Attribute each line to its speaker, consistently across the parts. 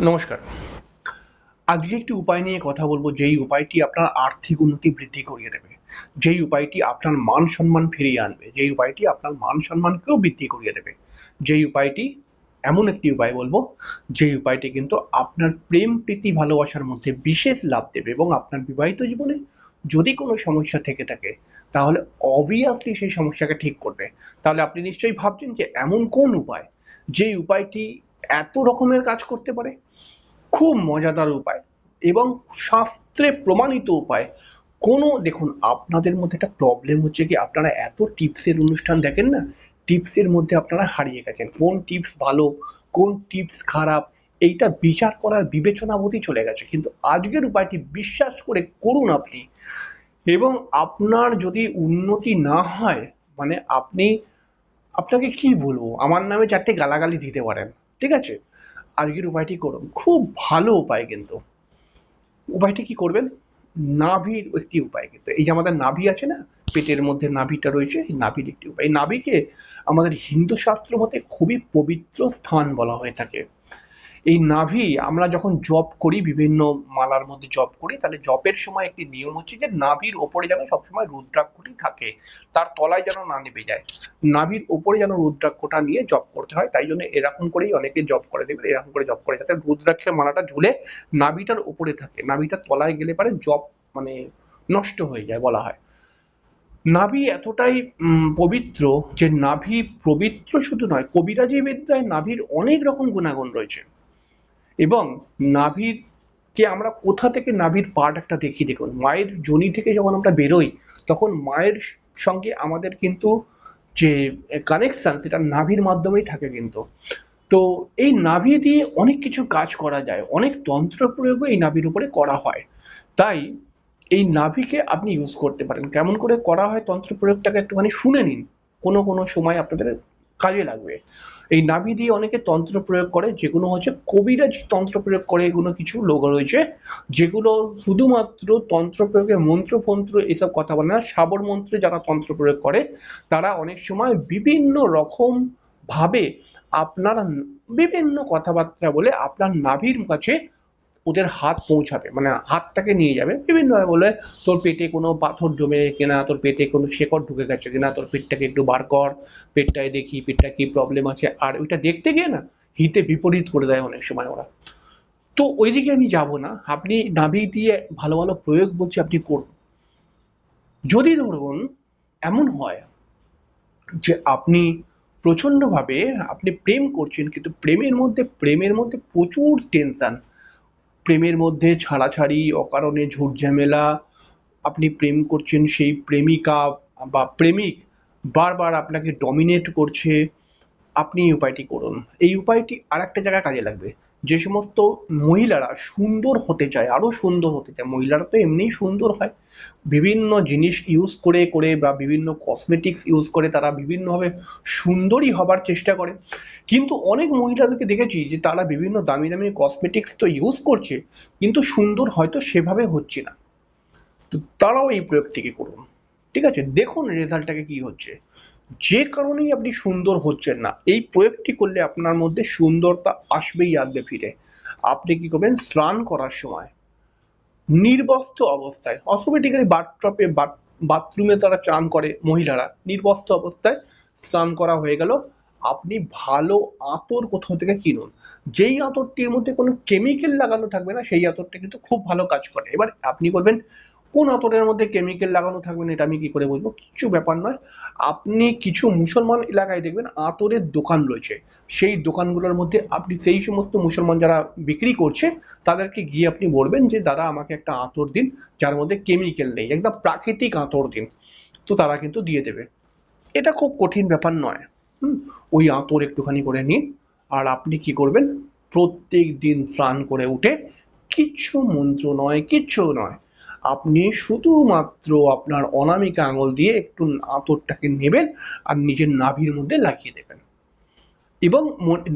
Speaker 1: নমস্কার। আজকে একটি উপায় নিয়ে কথা বলবো, যেই উপায়টি আপনার আর্থিক উন্নতি বৃদ্ধি করিয়ে দেবে। যেই উপায়টি আপনার মান-সম্মান ফিরিয়ে আনবে। যেই উপায়টি আপনার মান-সম্মানকেও বৃদ্ধি করিয়ে দেবে। যেই উপায়টি এমন একটি উপায় বলবো, যেই উপায়টি কিন্তু আপনার প্রেম, প্রীতি, ভালোবাসার মধ্যে বিশেষ লাভ দেবে এবং আপনার বিবাহিত জীবনে যদি কোনো সমস্যা থেকে থাকে, তাহলে obviously সেই সমস্যাকে ঠিক করবে। তাহলে আপনি নিশ্চয়ই ভাবছেন যে এমন কোন উপায়, যেই উপায়টি এত রকমের কাজ করতে পারে? খুব মজাদার উপায় এবং শাস্ত্রে প্রমাণিত উপায়। দেখুন, আপনাদের মধ্যে একটা প্রবলেম হচ্ছে কি, আপনারা এত টিপসের অনুষ্ঠান দেখেন না, টিপসের মধ্যে আপনারা হারিয়ে গেছেন। কোন টিপস ভালো, কোন টিপস খারাপ, এইটা বিচার করার বিবেচনাবোধই চলে গেছে। কিন্তু আজকের উপায়টি বিশ্বাস করে করুন আপনি, এবং আপনার যদি উন্নতি না হয়, মানে আপনাকে কি বলবো, আমার নামে 4টে গালাগালি দিতে পারেন। ঠিক আছে? আজকের উপায়টি করুন, খুব ভালো উপায় কিন্তু। উপায়টি কি করবেন? নাভির একটি উপায় কিন্তু, এই যে আমাদের নাভি আছে না, পেটের মধ্যে নাভিটা রয়েছে, এই নাভির একটি উপায়। এই নাভিকে আমাদের হিন্দু শাস্ত্র মতে খুবই পবিত্র স্থান বলা হয়ে থাকে। এই নাভি আমরা যখন জপ করি, বিভিন্ন মালার মধ্যে জপ করি, তাহলে জপের সময় একটি নিয়ম হচ্ছে যে নাভির ওপরে যেন সবসময় রুদ্রাক্ষটি থাকে, তার তলায় যেন না নেমে যায়। নাভির ওপরে যেন রুদ্রাক্ষটা নিয়ে জপ করতে হয়, তাই জন্য এরকম করেই অনেকে জপ করে, দেখবেন এরকম করে জপ করে, যাতে রুদ্রাক্ষের মালাটা ঝুলে নাভিটার ওপরে থাকে। নাভিটার তলায় গেলে পারে জপ মানে নষ্ট হয়ে যায় বলা হয়। নাভি এতটাই পবিত্র যে নাভি পবিত্র শুধু নয়, কবিরাজি বিদ্যায় নাভির অনেক রকম গুণাগুণ রয়েছে। এবং নাভির কে আমরা কোথা থেকে নাভির পার্ট একটা দেখি, দেখুন মায়ের যোনি থেকে যখন আমরা বেরোই, তখন মায়ের সঙ্গে আমাদের কিন্তু যে কানেকশন, সেটা নাভির মাধ্যমেই থাকে কিন্তু। তো এই নাভি দিয়ে অনেক কিছু কাজ করা যায়, অনেক তন্ত্র প্রয়োগও এই নাভির উপরে করা হয়। তাই এই নাভিকে আপনি ইউজ করতে পারেন। কেমন করে করা হয় তন্ত্র প্রয়োগটাকে একটুখানি শুনে নিন, কোনো কোনো সময় আপনাদের কাজে লাগবে। এই নাভি দিয়ে অনেকে তন্ত্র প্রয়োগ করে, যেগুলো হচ্ছে কবিরাজি তন্ত্র প্রয়োগ করে। এগুলো কিছু লোক রয়েছে যেগুলো শুধুমাত্র তন্ত্র প্রয়োগে মন্ত্র-ফন্ত্র এসব কথা বলে না, সাবর মন্ত্রে যারা তন্ত্র প্রয়োগ করে, তারা অনেক সময় বিভিন্ন রকম ভাবে আপনার বিভিন্ন কথাবার্তা বলে আপনার নাভির কাছে ওদের হাত পৌঁছাবে, মানে হাতটাকে নিয়ে যাবে বিভিন্নভাবে, বলে তোর পেটে কোনো পাথর জমে কিনা, তোর পেটে কোনো শেকড় ঢুকে গেছে কিনা, তোর পেটটাকে একটু বার কর, পেটটায় দেখি পেটটা কি প্রবলেম আছে। আর ওইটা দেখতে গিয়ে না হিতে বিপরীত করে দেয় অনেক সময় ওরা। তো ওইদিকে আমি যাব না, আপনি নাভি দিয়ে ভালো ভালো প্রয়োগ বলছি, আপনি করুন। যদি ধরুন এমন হয় যে আপনি প্রচন্ডভাবে আপনি প্রেম করছেন, কিন্তু প্রেমের মধ্যে প্রচুর টেনশন, প্রেমের মধ্যে ছাড়াছাড়ি, অকারণে ঝুট ঝামেলা, আপনি প্রেম করছেন, সেই প্রেমিকা বা প্রেমিক বারবার আপনাকে ডমিনেট করছে, আপনি এই উপায়টি করুন। এই উপায়টি আর একটা জায়গায় কাজে লাগবে। যে সমস্ত মহিলারা সুন্দর হতে চায়, আরো সুন্দর হতে চায়, মহিলারা তো এমনিই সুন্দর হয়, বিভিন্ন জিনিস ইউজ করে করে বা বিভিন্ন কসমেটিক্স ইউজ করে তারা বিভিন্নভাবে সুন্দরী হবার চেষ্টা করে। কিন্তু অনেক মহিলাদেরকে দেখেছি যে তারা বিভিন্ন দামি দামি কসমেটিক্স তো ইউজ করছে, কিন্তু সুন্দর হয়তো সেভাবে হচ্ছে না। তো তারাও এই প্রয়োগটিকে করুন। ঠিক আছে? দেখুন রেজাল্টটাকে কি হচ্ছে। যে কারণেই আপনি সুন্দর হচ্ছেন না, এই প্রয়োগটি করলে আপনার মধ্যে সুন্দরতা আসবেই আসবে ফিরে। আপনি কি করবেন, স্নান করার সময় নির্বস্ত্র অবস্থায়, অটোমেটিক্যালি বাথরুমে তারা চান করে মহিলারা, নির্বস্ত্র অবস্থায় স্নান করা হয়ে গেল, আপনি ভালো আতর কোথাও থেকে কিনুন। যেই আতরটির মধ্যে কোনো কেমিক্যাল লাগানো থাকবে না, সেই আতরটা কিন্তু খুব ভালো কাজ করে। এবার আপনি বলবেন কোন আতরের মধ্যে কেমিক্যাল লাগানো থাকবে না, এটা আমি কি করে বলবো? কিছু ব্যাপার নয়। আপনি কিছু মুসলমান এলাকায় দেখবেন আতরের দোকান রয়েছে, সেই দোকানগুলোর মধ্যে আপনি সেই সমস্ত মুসলমান যারা বিক্রি করছে, তাদেরকে গিয়ে আপনি বলবেন যে দাদা আমাকে একটা আতর দিন, যার মধ্যে কেমিক্যাল নেই, একদম প্রাকৃতিক আতর দিন। তো তারা কিন্তু দিয়ে দেবে। এটা খুব কঠিন ব্যাপার নয়। হুম, ওই আতর একটুখানি করে নিন, আর আপনি কি করবেন, প্রত্যেক দিন স্নান করে উঠে, কিচ্ছু মন্ত্র নয়, কিচ্ছু নয়, আপনি শুধুমাত্র আপনার অনামিকা আঙুল দিয়ে একটু আতরটাকে নেবেন আর নিজের নাভির মধ্যে লাগিয়ে দেবেন, এবং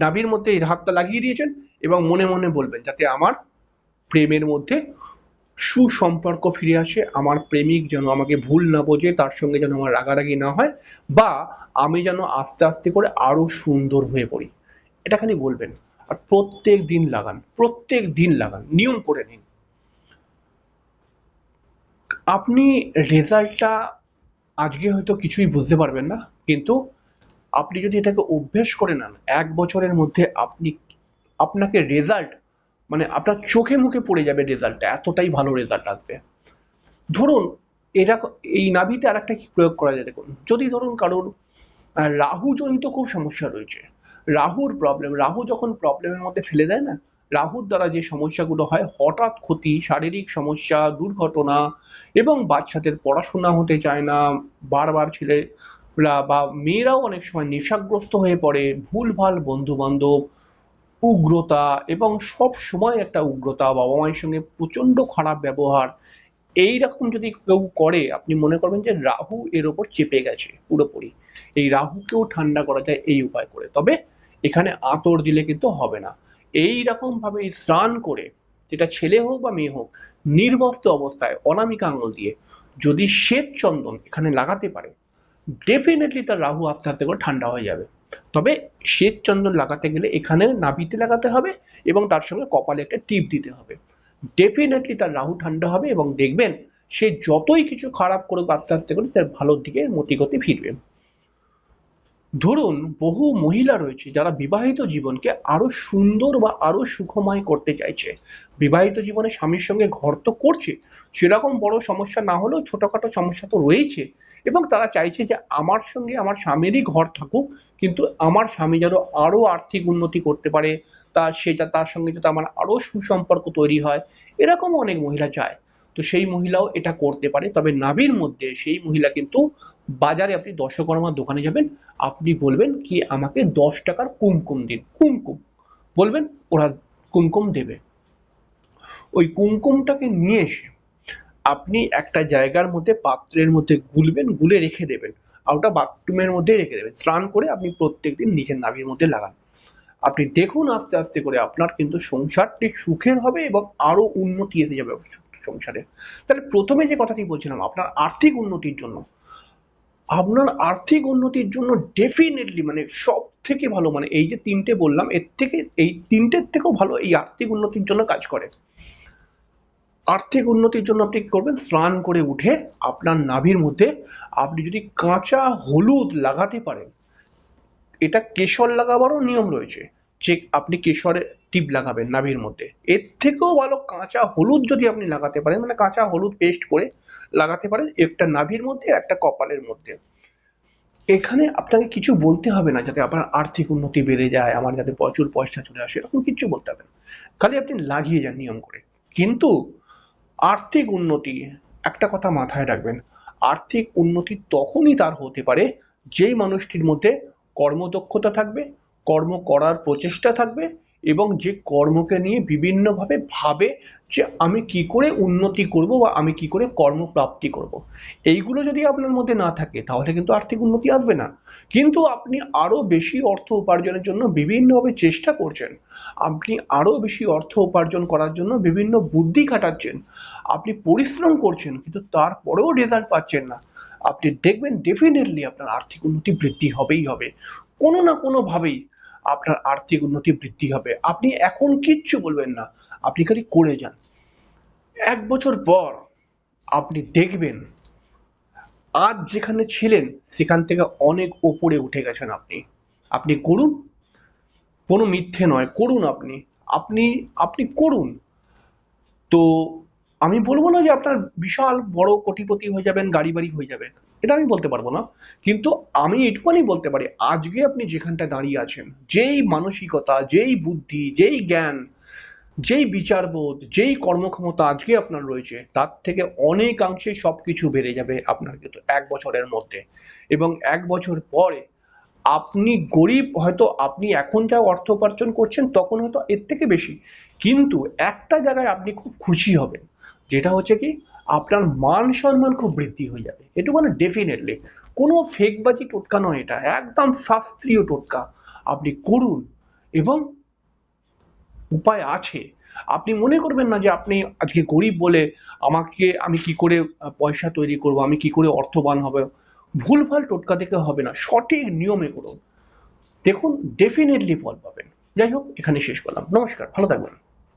Speaker 1: নাভির মধ্যে এই হাতটা লাগিয়ে দিয়েছেন, এবং মনে মনে বলবেন যাতে আমার প্রেমের মধ্যে সুসম্পর্ক ফিরে আসে, আমার প্রেমিক যেন আমাকে ভুল না বোঝে, তার সঙ্গে যেন আমার রাগারাগি না হয়, বা আমি যেন আস্তে আস্তে করে আরো সুন্দর হয়ে পড়ি। এটা খালি বলবেন। আর প্রত্যেক দিন লাগান, প্রত্যেক দিন লাগান, নিয়ম করে নিন। আপনি রেজাল্টটা আজকে হয়তো কিছুই বুঝতে পারবেন না, কিন্তু আপনি যদি এটাকে অভ্যেস করে নেন, 1 বছরের মধ্যে আপনাকে রেজাল্ট মানে আপনার চোখে মুখে পড়ে যাবে রেজাল্টটা, এতটাই ভালো রেজাল্ট আসবে। ধরুন এরকম এই নাভিতে আর একটা কি প্রয়োগ করা যায় দেখুন, যদি ধরুন কারোর রাহুজনিত খুব সমস্যা রয়েছে, রাহুর প্রবলেম, রাহু যখন প্রবলেমের মধ্যে ফেলে দেয় না, রাহুর দ্বারা যে সমস্যাগুলো হয়, হঠাৎ ক্ষতি, শারীরিক সমস্যা, দুর্ঘটনা, এবং বাচ্চাদের পড়াশোনা হতে চায় না, বারবার ছেলেরা বা মেয়েরাও অনেক সময় নেশাগ্রস্ত হয়ে পড়ে, ভুলভাল বন্ধু বান্ধব, উগ্রতা, এবং সব সময় একটা উগ্রতা, বাবা মায়ের সঙ্গে প্রচন্ড খারাপ ব্যবহার, এই রকম যদি কেউ করে, আপনি মনে করবেন যে রাহু এর ওপর চেপে গেছে পুরোপুরি। এই রাহুকেও ঠান্ডা করা যায় এই উপায় করে, তবে এখানে আঁতর দিলে কিন্তু হবে না। এই রকম ভাবে স্নান করে, যেটা ছেলে হোক বা মেয়ে হোক, নির্বস্ত্র অবস্থায় অনামিকা আঙুল দিয়ে যদি শ্বেত চন্দন এখানে লাগাতে পারে, ডেফিনেটলি তার রাহু আস্তে আস্তে করে ঠান্ডা হয়ে যাবে। তবে শ্বেত চন্দন লাগাতে গেলে এখানে নাভিতে লাগাতে হবে এবং তার সঙ্গে কপালে একটা টিপ দিতে হবে। ডেফিনেটলি তার রাহু ঠান্ডা হবে এবং দেখবেন সে যতই কিছু খারাপ করুক, আস্তে আস্তে করে তার ভালোর দিকে মতিগতি ফিরবে। ধরুন বহু মহিলা রয়েছে যারা বিবাহিত জীবনকে আরো সুন্দর বা আরো সুখময় করতে চাইছে। বিবাহিত জীবনে স্বামীর সঙ্গে ঘর তো করছে, সেরকম বড় সমস্যা না হলেও ছোটখাটো সমস্যা তো রয়েছে, এবং তারা চাইছে যে আমার সঙ্গে আমার স্বামীরই ঘর থাকুক, কিন্তু আমার স্বামী যেন আরো আর্থিক উন্নতি করতে পারে, তার সঙ্গে যাতে আমার আরো সুসম্পর্ক তৈরি হয়, এরকম অনেক মহিলা চায়। তো সেই মহিলাও এটা করতে পারে, তবে নাভির মধ্যে সেই মহিলা কিন্তু, বাজারে আপনি দশকর্মার দোকানে যাবেন, আপনি বলবেন কি আমাকে 10 টাকার কুমকুম দিন, কুমকুম বলবেন, ওরা কুমকুম দেবে। ওই কুমকুমটাকে নিয়ে এসে আপনি একটা জায়গার মধ্যে, পাত্রের মধ্যে গুলবেন, গুলে রেখে দেবেন, আর ওটা বাথরুমের মধ্যে রেখে দেবেন। স্নান করে আপনি প্রত্যেকদিন নিজের নাভির মধ্যে লাগান। আপনি দেখুন আস্তে আস্তে করে আপনার কিন্তু সংসারটি সুখের হবে এবং আরো উন্নতি এসে যাবে সংসারে। তাহলে প্রথমে যে কথাটি বলছিলাম, আপনার আর্থিক উন্নতির জন্য, আপনার আর্থিক উন্নতির জন্য ডেফিনেটলি মানে সব থেকে ভালো, মানে এই যে তিনটে বললাম, এর থেকে এই তিনটের থেকেও ভালো এই আর্থিক উন্নতির জন্য কাজ করে। আর্থিক উন্নতির জন্য আপনি কি করবেন, স্নান করে উঠে আপনার নাভির মধ্যে আপনি যদি কাঁচা হলুদ লাগাতে পারেন, এটা কেশর লাগাবারও নিয়ম রয়েছে, যে আপনি কেশরের টিপ লাগাবেন নাভির মধ্যে, এর থেকেও ভালো কাঁচা হলুদ যদি আপনি লাগাতে পারেন, মানে কাঁচা হলুদ পেস্ট করে লাগাতে পারেন, একটা নাভির মধ্যে একটা কপালের মধ্যে। এখানে আপনাকে কিছু বলতে হবে না যাতে আপনার আর্থিক উন্নতি বেড়ে যায়, আমার যাতে প্রচুর পয়সা চলে আসে, এরকম কিচ্ছু বলতে হবে না, খালি আপনি লাগিয়ে যান নিয়ম করে। কিন্তু আর্থিক উন্নতি, একটা কথা মাথায় রাখবেন, আর্থিক উন্নতি তখনই তার হতে পারে যেই মানুষটির মধ্যে কর্মদক্ষতা থাকবে, কর্ম করার প্রচেষ্টা থাকবে, এবং যে কর্মকে নিয়ে বিভিন্নভাবে ভাবে যে আমি কি করে উন্নতি করব বা আমি কি করে কর্মপ্রাপ্তি করব। এইগুলো যদি আপনার মধ্যে না থাকে তাহলে কিন্তু আর্থিক উন্নতি আসবে না। কিন্তু আপনি আরো বেশি অর্থ উপার্জনের জন্য বিভিন্নভাবে চেষ্টা করছেন, আপনি আরো বেশি অর্থ উপার্জন করার জন্য বিভিন্ন বুদ্ধি খাটাচ্ছেন, আপনি পরিশ্রম করছেন, কিন্তু তারপরেও রেজাল্ট পাচ্ছেন না, আপনি দেখবেন ডেফিনেটলি আপনার আর্থিক উন্নতি বৃদ্ধি হবেই হবে, কোনো না কোনো ভাবেই আপনার আর্থিক উন্নতি বৃদ্ধি হবে। আপনি এখন কিচ্ছু বলবেন না, আপনি খালি করে যান। 1 বছর পর আপনি দেখবেন আজ যেখানে ছিলেন সেখান থেকে অনেক ওপরে উঠে গেছেন আপনি। আপনি করুন, কোনো মিথ্যে নয়, করুন আপনি, আপনি আপনি করুন। তো আমি বলবো না যে আপনার বিশাল বড় কোটিপতি হয়ে যাবেন, গাড়ি বাড়ি হয়ে যাবে, এটা আমি বলতে পারবো না, কিন্তু আমি এটুকুনি বলতে পারি আজকে আপনি যেখানটা দাঁড়িয়ে আছেন, যেই মানসিকতা, যেই বুদ্ধি, যেই জ্ঞান, যেই বিচারবোধ, যেই কর্মক্ষমতা আজকে আপনার রয়েছে, তার থেকে অনেকাংশে সবকিছু বেড়ে যাবে আপনার কিন্তু 1 বছরের মধ্যে। এবং 1 বছর পরে আপনি গরিব, হয়তো আপনি এখন যা অর্থ উপার্জন করছেন তখন হয়তো এর থেকে বেশি, কিন্তু একটা জায়গায় আপনি খুব খুশি হবেন, যেটা হচ্ছে কি আপনার মান সম্মান খুব বৃদ্ধি হয়ে যাবে, এটুকু মানে ডেফিনেটলি। কোনো ফেকবাজি টোটকা নয়, এটা একদম শাস্ত্রীয় টোটকা। আপনি করুন, এবং উপায় আছে। আপনি মনে করবেন না যে আপনি আজকে গরিব বলে আমি কি করে পয়সা তৈরি করব, আমি কি করে অর্থবান হব, ভুলভাল টোটকা থেকে হবে না, সঠিক নিয়মে করুন, দেখুন ডেফিনেটলি ফল পাবেন। যাই হোক, এখানে শেষ করলাম। নমস্কার, ভালো থাকবেন।